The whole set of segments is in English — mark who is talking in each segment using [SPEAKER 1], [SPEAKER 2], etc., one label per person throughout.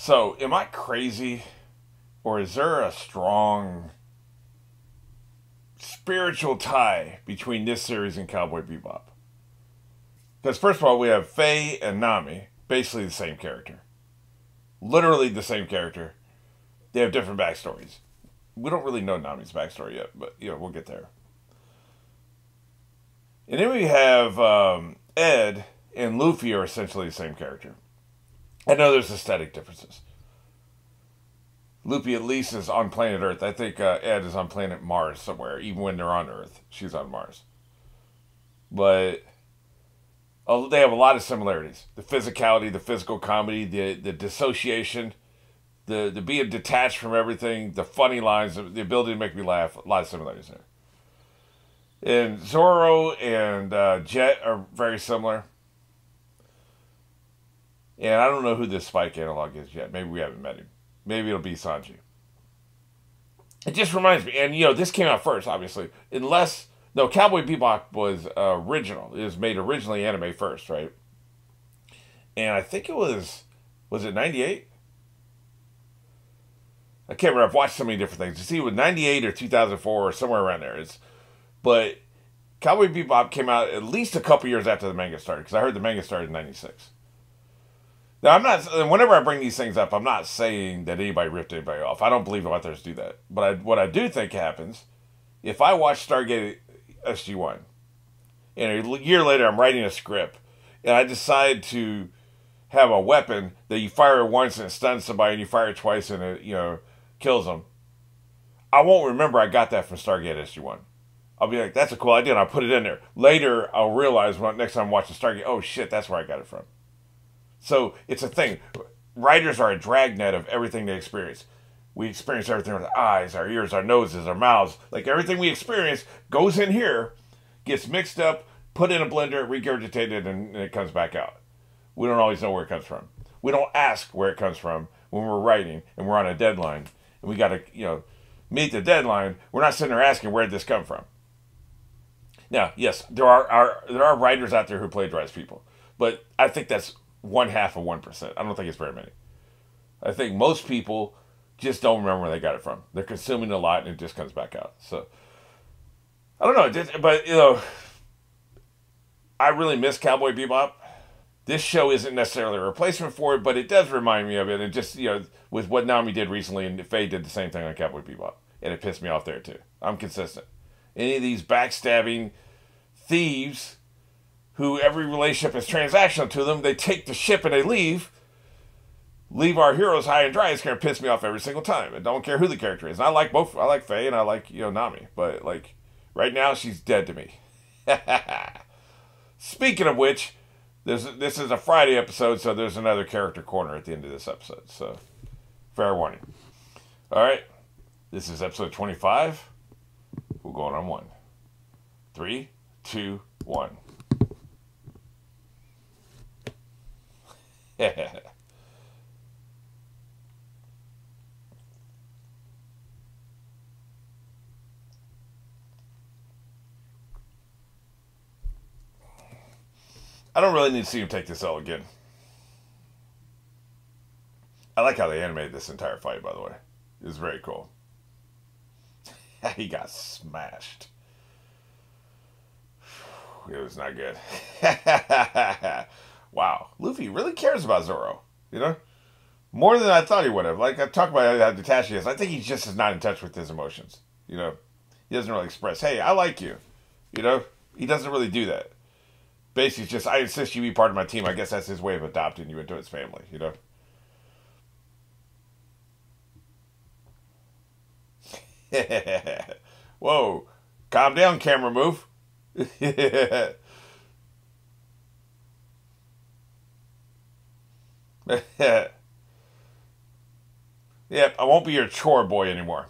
[SPEAKER 1] So, am I crazy? Or is there a strong spiritual tie between this series and Cowboy Bebop? Because, first of all, we have Faye and Nami, basically the same character. Literally the same character. They have different backstories. We don't really know Nami's backstory yet, but, we'll get there. And then we have Ed and Luffy are essentially the same character. I know there's aesthetic differences. Luffy at least is on planet Earth. I think Ed is on planet Mars somewhere, even when they're on Earth. She's on Mars. But they have a lot of similarities. The physicality, the physical comedy, the dissociation, the being detached from everything, the funny lines, the ability to make me laugh. A lot of similarities there. And Zoro and Jet are very similar. And I don't know who this Spike analog is yet. Maybe we haven't met him. Maybe it'll be Sanji. It just reminds me, and this came out first, obviously. Cowboy Bebop was original. It was made originally anime first, right? And I think it was it 98? I can't remember. I've watched so many different things. To see it was 98 or 2004 or somewhere around there. But Cowboy Bebop came out at least a couple years after the manga started, because I heard the manga started in 96. Now, whenever I bring these things up, I'm not saying that anybody ripped anybody off. I don't believe authors do that. But what I do think happens, if I watch Stargate SG-1, and a year later I'm writing a script, and I decide to have a weapon that you fire once and it stuns somebody, and you fire it twice and it, kills them, I won't remember I got that from Stargate SG-1. I'll be like, that's a cool idea, and I'll put it in there. Later, I'll realize next time I'm watching Stargate, oh shit, that's where I got it from. So it's a thing. Writers are a dragnet of everything they experience. We experience everything with our eyes, our ears, our noses, our mouths. Like everything we experience goes in here, gets mixed up, put in a blender, regurgitated, and it comes back out. We don't always know where it comes from. We don't ask where it comes from when we're writing and we're on a deadline and we got to, meet the deadline. We're not sitting there asking where did this come from. Now, yes, there are writers out there who plagiarize people, but I think that's 1/2 of 1%. I don't think it's very many. I think most people just don't remember where they got it from. They're consuming a lot and it just comes back out. So, I don't know. But, I really miss Cowboy Bebop. This show isn't necessarily a replacement for it, but it does remind me of it. And just, with what Nami did recently, and Faye did the same thing on Cowboy Bebop. And it pissed me off there, too. I'm consistent. Any of these backstabbing thieves who every relationship is transactional to them, they take the ship and they leave our heroes high and dry. It's going to piss me off every single time. I don't care who the character is. And I like both. I like Faye and I like, Nami. But, right now, she's dead to me. Speaking of which, this is a Friday episode, so there's another character corner at the end of this episode. So, fair warning. All right. This is episode 25. We're going on 1. 3, 2, 1. I don't really need to see him take this L again. I like how they animated this entire fight, by the way. It was very cool. He got smashed. It was not good. Wow. Luffy really cares about Zoro. More than I thought he would have. Like, I talked about how detached he is. I think he just is not in touch with his emotions. He doesn't really express, hey, I like you. He doesn't really do that. Basically, it's just, I insist you be part of my team. I guess that's his way of adopting you into his family, Whoa. Calm down, camera move. Yep, I won't be your chore boy anymore.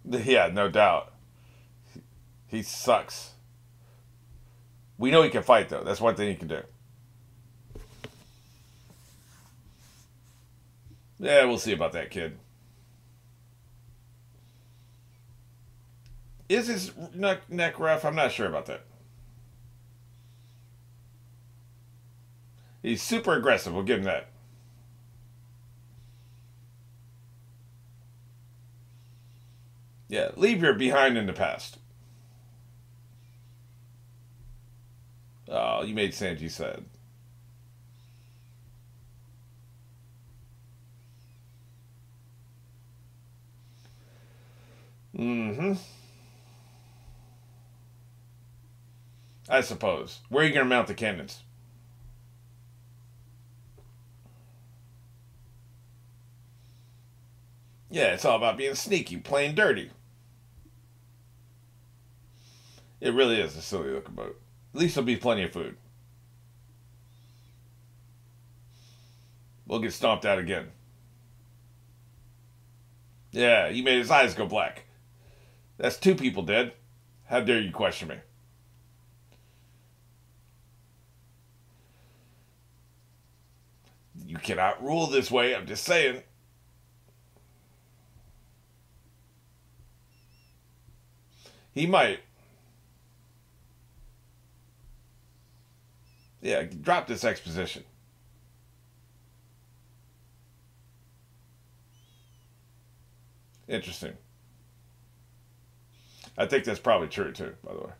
[SPEAKER 1] Yeah, no doubt. He sucks. We know he can fight, though. That's one thing he can do. Yeah, we'll see about that kid. Is his neck rough? I'm not sure about that. He's super aggressive. We'll give him that. Yeah, leave your behind in the past. Oh, you made Sanji sad. Mm-hmm. I suppose. Where are you going to mount the cannons? Yeah, it's all about being sneaky, playing dirty. It really is a silly looking boat. At least there'll be plenty of food. We'll get stomped out again. Yeah, you made his eyes go black. That's 2 people dead. How dare you question me? You cannot rule this way, I'm just saying. He might. Yeah, drop this exposition. Interesting. I think that's probably true, too, by the way.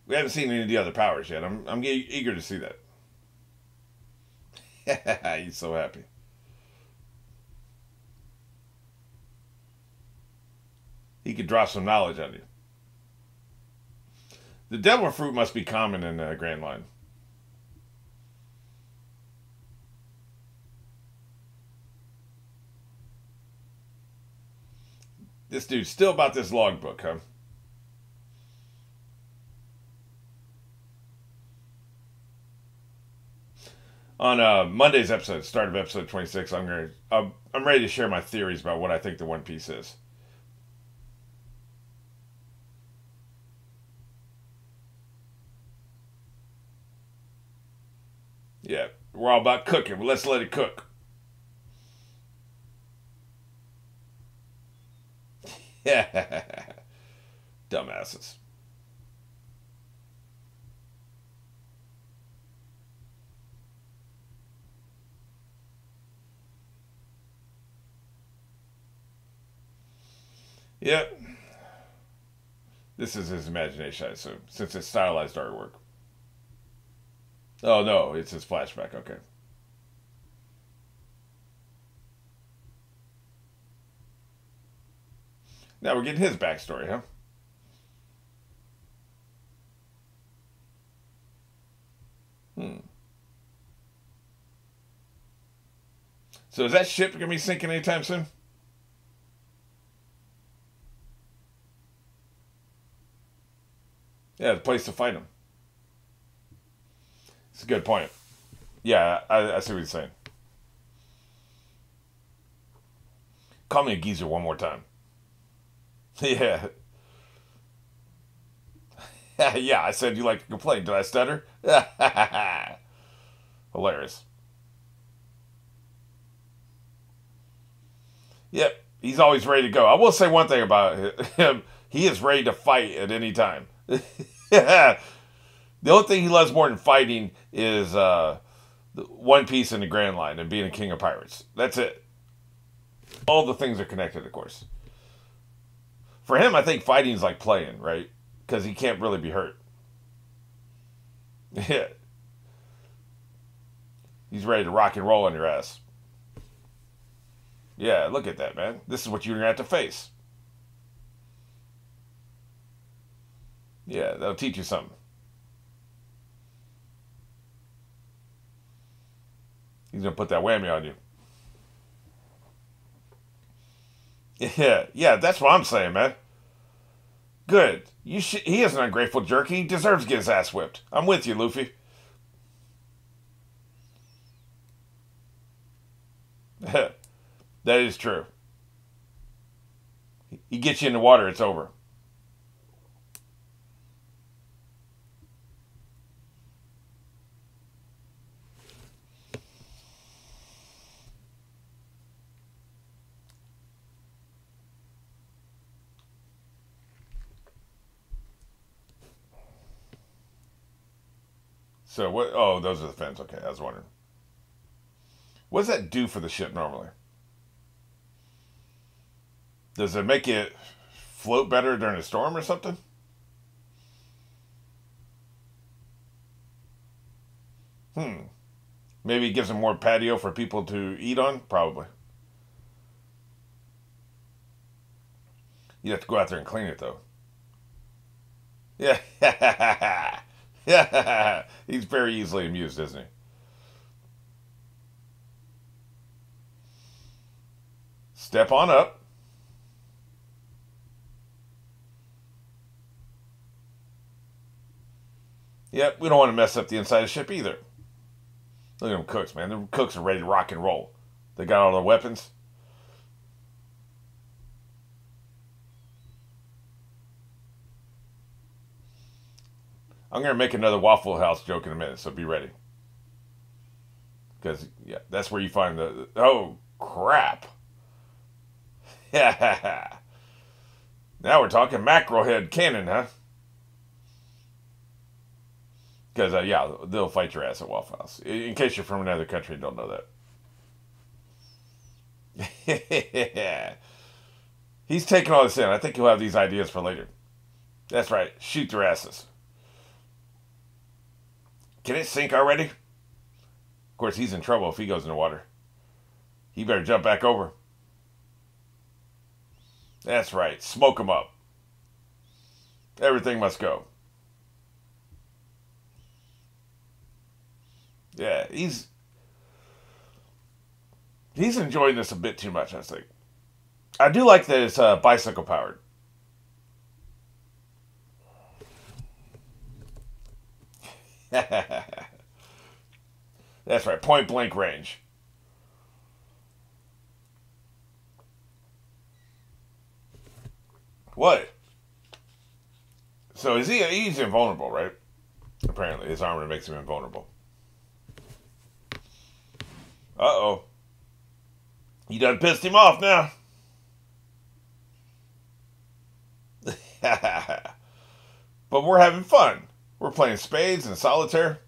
[SPEAKER 1] We haven't seen any of the other powers yet. I'm eager to see that. He's so happy. He could drop some knowledge on you. The devil fruit must be common in the Grand Line. This dude's still about this logbook, huh? On Monday's episode, start of episode 26, I'm ready to share my theories about what I think the One Piece is. Yeah, we're all about cooking. Well, let's let it cook. Yeah, dumbasses. Yep. This is his imagination, I assume, since it's stylized artwork. Oh, no, it's his flashback. Okay. Now we're getting his backstory, huh? Hmm. So is that ship going to be sinking anytime soon? Yeah, the place to fight him. It's a good point. Yeah, I see what you're saying. Call me a geezer one more time. Yeah. Yeah, I said you like to complain. Did I stutter? Hilarious. Yep, he's always ready to go. I will say one thing about him. He is ready to fight at any time. The only thing he loves more than fighting is One Piece and the Grand Line and being a king of pirates. That's it. All the things are connected, of course. For him, I think fighting is like playing, right? Because he can't really be hurt. Yeah. He's ready to rock and roll on your ass. Yeah, look at that, man. This is what you're going to have to face. Yeah, that'll teach you something. He's going to put that whammy on you. Yeah, that's what I'm saying, man. Good. He is an ungrateful jerk. He deserves to get his ass whipped. I'm with you, Luffy. That is true. He gets you in the water, it's over. So what? Oh, those are the fins. Okay, I was wondering. What does that do for the ship normally? Does it make it float better during a storm or something? Hmm. Maybe it gives them more patio for people to eat on? Probably. You have to go out there and clean it, though. Yeah. Yeah. He's very easily amused, isn't he? Step on up. Yep, we don't want to mess up the inside of the ship either. Look at them cooks, man. The cooks are ready to rock and roll. They got all their weapons. I'm going to make another Waffle House joke in a minute, so be ready. Because, yeah, that's where you find the... Oh, crap. Yeah. Now we're talking mackerel head cannon, huh? Because, yeah, they'll fight your ass at Waffle House. In case you're from another country and don't know that. He's taking all this in. I think he'll have these ideas for later. That's right. Shoot their asses. Can it sink already? Of course, he's in trouble if he goes in the water. He better jump back over. That's right. Smoke him up. Everything must go. Yeah, he's enjoying this a bit too much, I think. I do like that it's bicycle powered. That's right, point blank range. What? So he's invulnerable, right? Apparently, his armor makes him invulnerable. Uh-oh. You done pissed him off now. But we're having fun. We're playing spades and solitaire.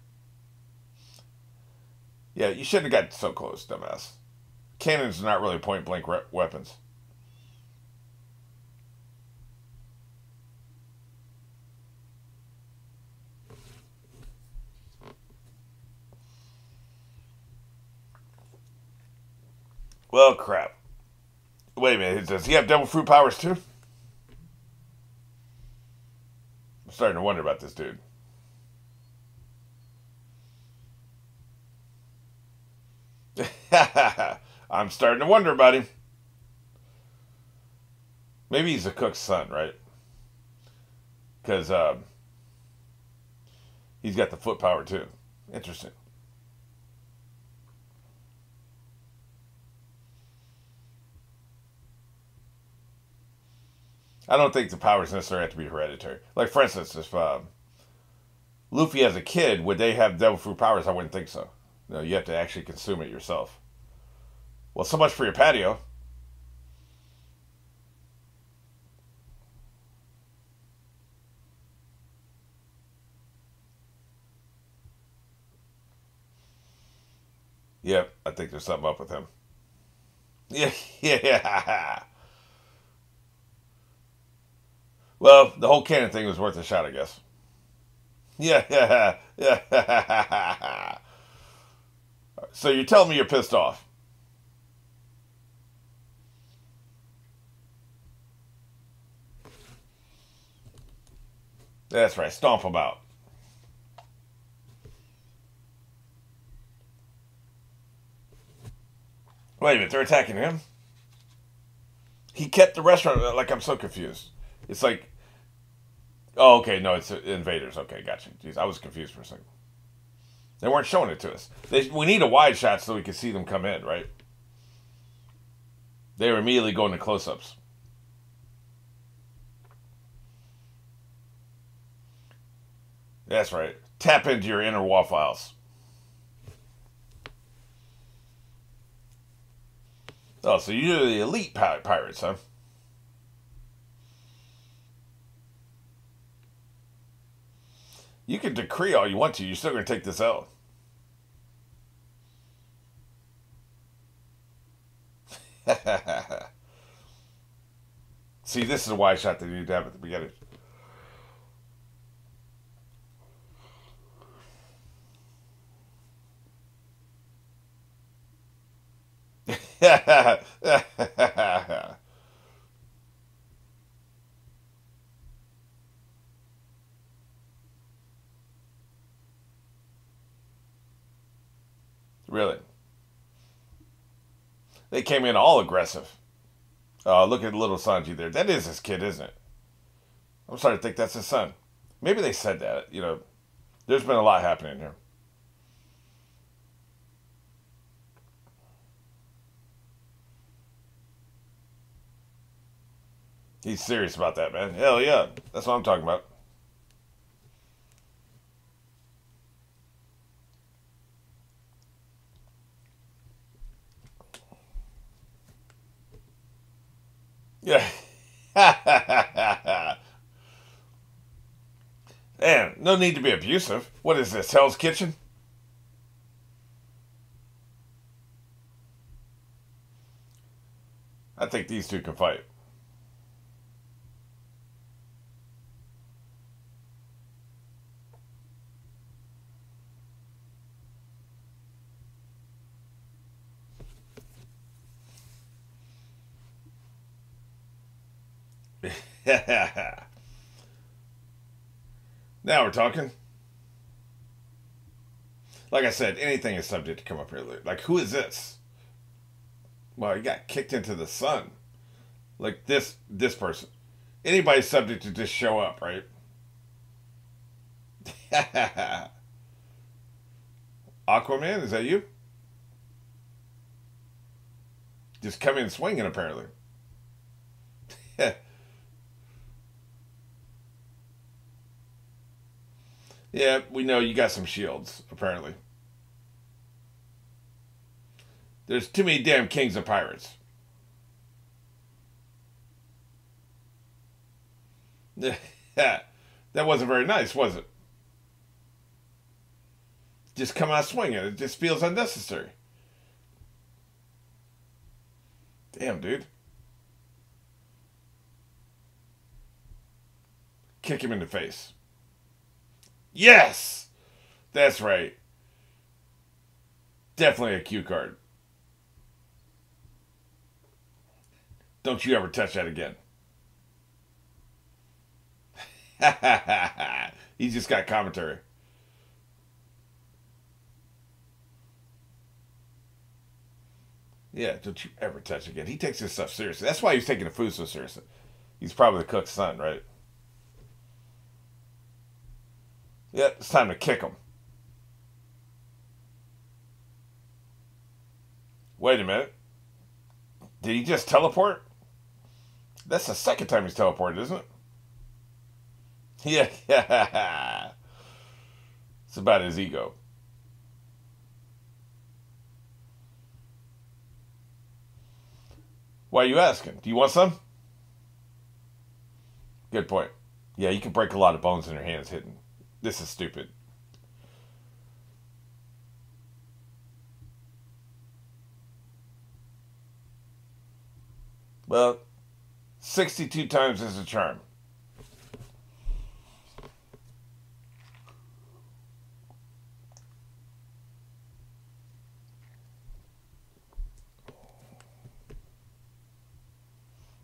[SPEAKER 1] Yeah, you shouldn't have got so close, dumbass. Cannons are not really point-blank weapons. Well, crap. Wait a minute, does he have devil fruit powers too? I'm starting to wonder about this dude. I'm starting to wonder about him. Maybe he's a cook's son, right? Because he's got the foot power too. Interesting. I don't think the powers necessarily have to be hereditary. Like, for instance, if Luffy has a kid, would they have devil fruit powers? I wouldn't think so. No, you have to actually consume it yourself. Well, so much for your patio. Yep, I think there's something up with him. Yeah, yeah. Well, the whole cannon thing was worth a shot, I guess. Yeah, yeah, yeah. So you're telling me you're pissed off? That's right. Stomp him out. Wait a minute. They're attacking him? He kept the restaurant. Like, I'm so confused. It's like... Oh, okay. No, it's invaders. Okay, gotcha. Jeez, I was confused for a second. They weren't showing it to us. We need a wide shot so we can see them come in, right? They were immediately going to close-ups. That's right. Tap into your inner wall files. Oh, so you're the elite pirates, huh? You can decree all you want to. You're still going to take this L. See, this is a wide shot that you need to have at the beginning. Really? They came in all aggressive. Look at little Sanji there. That is his kid, isn't it? I'm starting to think that's his son. Maybe they said that. There's been a lot happening here. He's serious about that, man. Hell yeah. That's what I'm talking about. Yeah. Man, no need to be abusive. What is this, Hell's Kitchen? I think these two can fight. Now we're talking. Like I said, anything is subject to come up here. Like, who is this? Well, he got kicked into the sun. Like this person. Anybody's subject to just show up, right? Aquaman, is that you? Just come in swinging, apparently. Yeah, we know you got some shields, apparently. There's too many damn kings of pirates. That wasn't very nice, was it? Just come out swinging. It just feels unnecessary. Damn, dude. Kick him in the face. Yes! That's right. Definitely a cue card. Don't you ever touch that again. He just got commentary. Yeah, don't you ever touch again. He takes this stuff seriously. That's why he's taking the food so seriously. He's probably the cook's son, right? Yeah, it's time to kick him. Wait a minute. Did he just teleport? That's the second time he's teleported, isn't it? Yeah. It's about his ego. Why are you asking? Do you want some? Good point. Yeah, you can break a lot of bones in your hands hitting. This is stupid. Well, 62 times is a charm.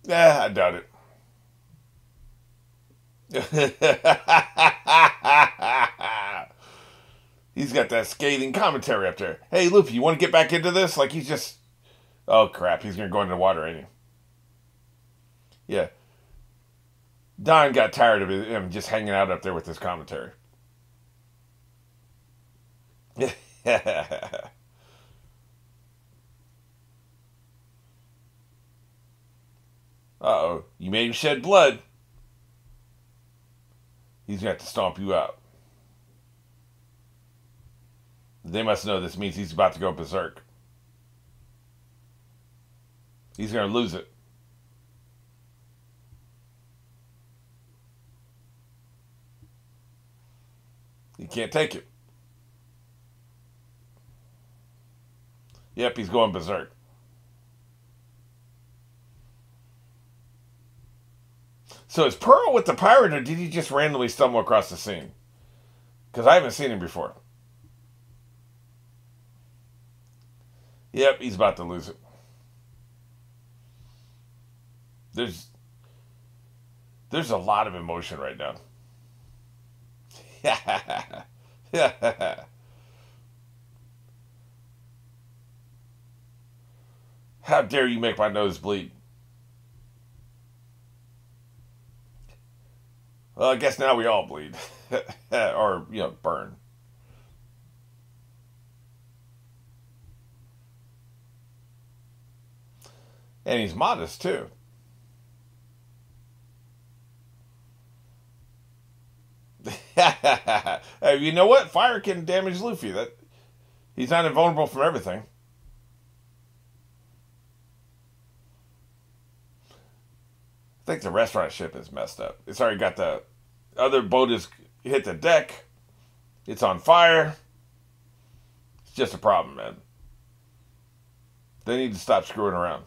[SPEAKER 1] I doubt it. He's got that scathing commentary up there. Hey, Luffy, you want to get back into this? Like, he's just... Oh, crap. He's going to go into the water, ain't he? Yeah. Don got tired of him just hanging out up there with his commentary. Uh-oh. You made him shed blood. He's going to have to stomp you out. They must know this means he's about to go berserk. He's going to lose it. He can't take it. Yep, he's going berserk. So is Pearl with the pirate, or did he just randomly stumble across the scene? Because I haven't seen him before. Yep, he's about to lose it. There's a lot of emotion right now. How dare you make my nose bleed? Well, I guess now we all bleed. Or, burn. And he's modest, too. Hey, you know what? Fire can damage Luffy. He's not invulnerable from everything. I think the restaurant ship is messed up. It's already got the other boat has hit the deck. It's on fire. It's just a problem, man. They need to stop screwing around.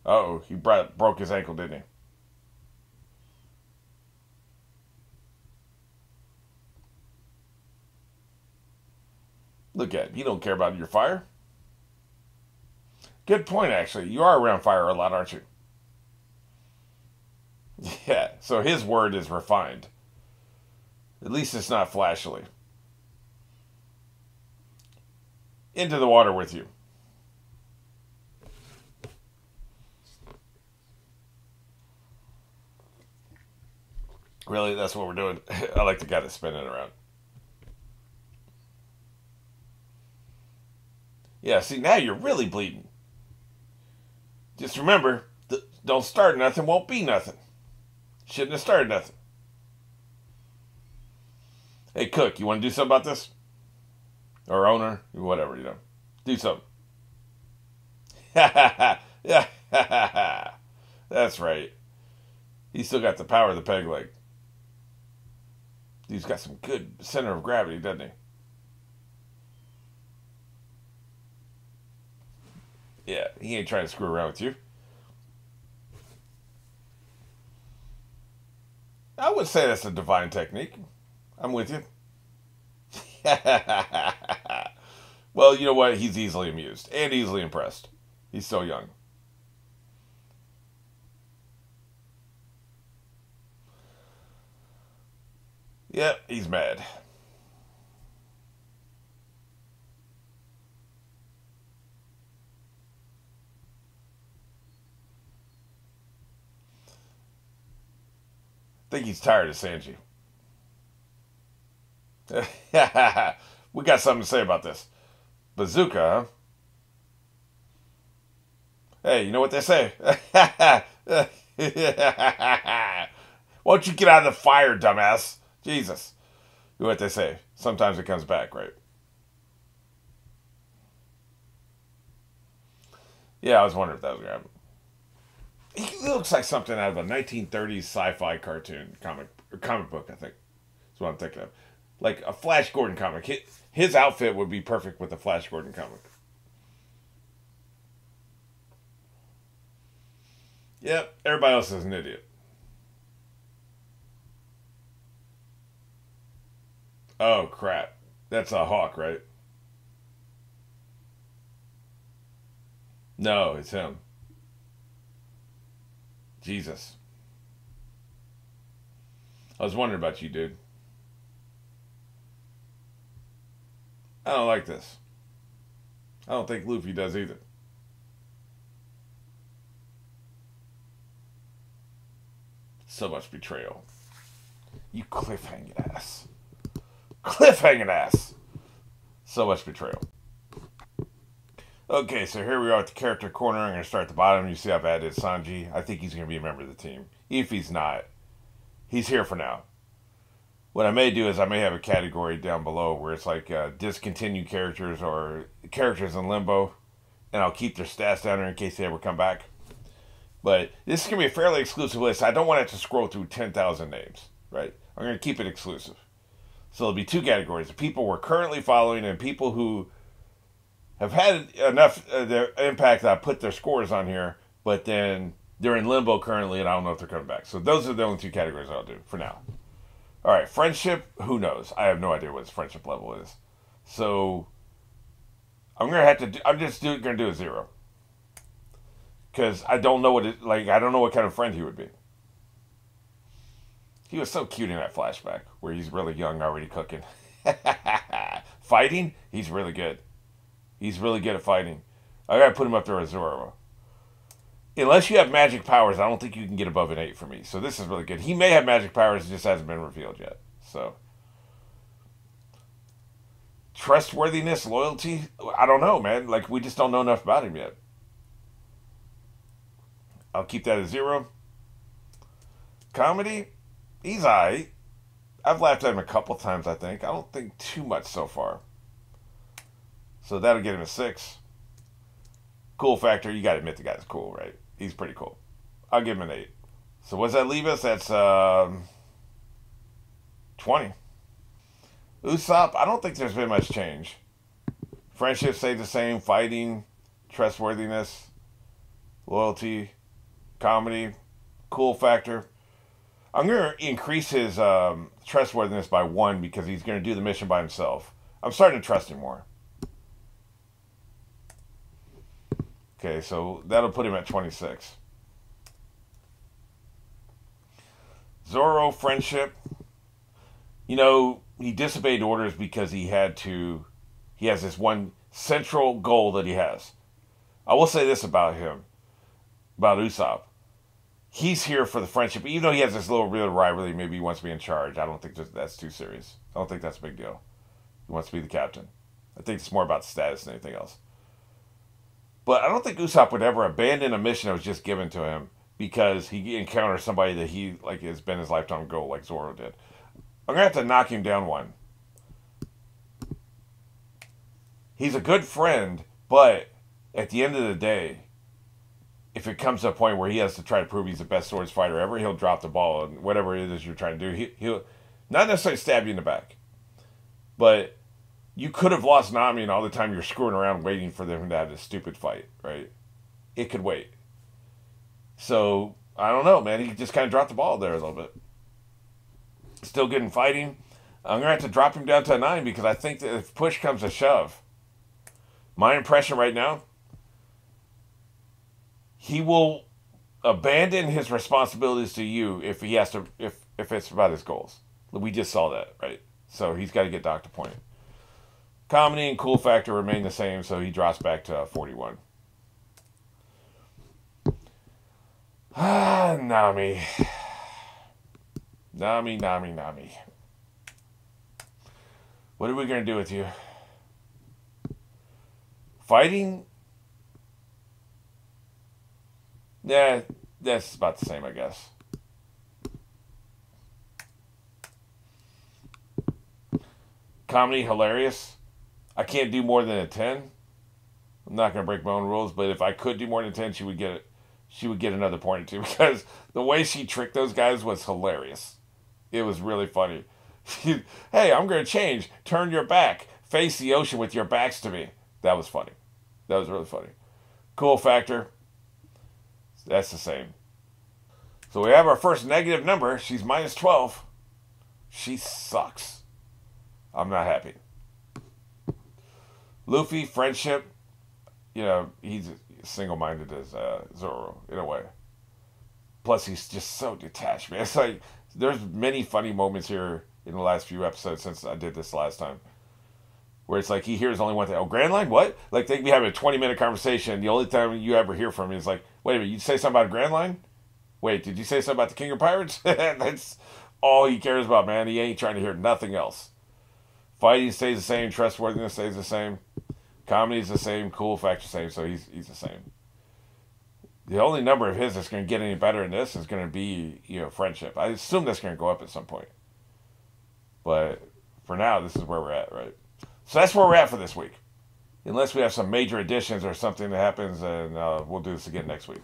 [SPEAKER 1] Uh-oh, he broke his ankle, didn't he? Look at him. You don't care about your fire. Good point, actually. You are around fire a lot, aren't you? Yeah, so his word is refined. At least it's not flashily. Into the water with you. Really? That's what we're doing? I like the guy that's spinning around. Yeah, see, now you're really bleeding. Just remember, don't start nothing, won't be nothing. Shouldn't have started nothing. Hey, Cook, you want to do something about this? Or owner? Whatever, Do something. Yeah. That's right. He's still got the power of the peg leg. He's got some good center of gravity, doesn't he? Yeah, he ain't trying to screw around with you. I would say that's a divine technique. I'm with you. Well, you know what? He's easily amused and easily impressed. He's so young. Yep, he's mad. I think he's tired of Sanji. We got something to say about this. Bazooka, huh? Hey, you know what they say? Won't you get out of the fire, dumbass? Jesus. You know what they say? Sometimes it comes back, right? Yeah, I was wondering if that was going to happen. He looks like something out of a 1930s sci-fi cartoon comic book, I think. That's what I'm thinking of. Like a Flash Gordon comic. His outfit would be perfect with a Flash Gordon comic. Yep, everybody else is an idiot. Oh, crap. That's a hawk, right? No, it's him. Jesus. I was wondering about you, dude. I don't like this. I don't think Luffy does either. So much betrayal. You cliffhanging ass. Cliffhanging ass. So much betrayal. Okay, so here we are at the character corner. I'm going to start at the bottom. You see I've added Sanji. I think he's going to be a member of the team. If he's not, he's here for now. What I may do is I may have a category down below where it's like discontinued characters or characters in limbo. And I'll keep their stats down there in case they ever come back. But this is going to be a fairly exclusive list. I don't want it to scroll through 10,000 names, right? I'm going to keep it exclusive. So there'll be two categories: the people we're currently following and people who have had enough their impact that I put their scores on here, but then they're in limbo currently, and I don't know if they're coming back. So those are the only two categories I'll do for now. All right, friendship. Who knows? I have no idea what his friendship level is. So I'm gonna have to. I'm just gonna do a 0 because I don't know what it like. I don't know what kind of friend he would be. He was so cute in that flashback where he's really young, already cooking. Fighting, he's really good. He's really good at fighting. I gotta put him up there as 0. Unless you have magic powers, I don't think you can get above an 8 for me. So this is really good. He may have magic powers, it just hasn't been revealed yet. So trustworthiness, loyalty, I don't know, man. Like, we just don't know enough about him yet. I'll keep that at 0. Comedy, he's alright. I've laughed at him a couple times, I think. I don't think too much so far. So that'll get him a 6. Cool factor, you gotta admit the guy's cool, right? He's pretty cool. I'll give him an 8. So what does that leave us? That's 20. Usopp, I don't think there's been much change. Friendship stays the same. Fighting, trustworthiness, loyalty, comedy, cool factor. I'm going to increase his trustworthiness by 1 because he's going to do the mission by himself. I'm starting to trust him more. Okay, so that'll put him at 26. Zoro, friendship. You know, he disobeyed orders because he has this one central goal that he has. I will say this about him, about Usopp. He's here for the friendship. Even though he has this little real rivalry, maybe he wants to be in charge. I don't think that's too serious. I don't think that's a big deal. He wants to be the captain. I think it's more about status than anything else. But I don't think Usopp would ever abandon a mission that was just given to him because he encounters somebody that he like has been his lifetime goal, like Zoro did. I'm gonna have to knock him down 1. He's a good friend, but at the end of the day, if it comes to a point where he has to try to prove he's the best swords fighter ever, he'll drop the ball and whatever it is you're trying to do, he'll not necessarily stab you in the back, but you could have lost Nami and all the time you're screwing around waiting for them to have this stupid fight, right? It could wait. So, I don't know, man. He just kind of dropped the ball there a little bit. Still good in fighting. I'm going to have to drop him down to a 9 because I think that if push comes to shove, my impression right now, he will abandon his responsibilities to you if he has to, if it's about his goals. We just saw that, right? So he's got to get Dr. Point. Comedy and cool factor remain the same, so he drops back to 41. Nami. Nami. What are we going to do with you? Fighting? Yeah, that's about the same, I guess. Comedy, hilarious. I can't do more than a 10. I'm not going to break my own rules, but if I could do more than 10, she would get it. She would get another point or two because the way she tricked those guys was hilarious. It was really funny. Hey, I'm going to change. Turn your back. Face the ocean with your backs to me. That was funny. That was really funny. Cool factor. That's the same. So we have our first negative number. She's minus 12. She sucks. I'm not happy. Luffy, friendship. You know, he's single-minded as Zoro, in a way. Plus, he's just so detached, man. It's like, there's many funny moments here in the last few episodes since I did this last time. Where it's like, he hears only one thing. Oh, Grand Line? What? Like, they can be having a 20-minute conversation. The only time you ever hear from him is like, wait a minute, you say something about Grand Line? Wait, did you say something about the King of Pirates? That's all he cares about, man. He ain't trying to hear nothing else. Fighting stays the same. Trustworthiness stays the same. Comedy's the same. Cool factor same. So he's the same. The only number of his that's going to get any better in this is going to be, you know, friendship. I assume that's going to go up at some point. But for now, this is where we're at, right? So that's where we're at for this week. Unless we have some major additions or something that happens, and we'll do this again next week.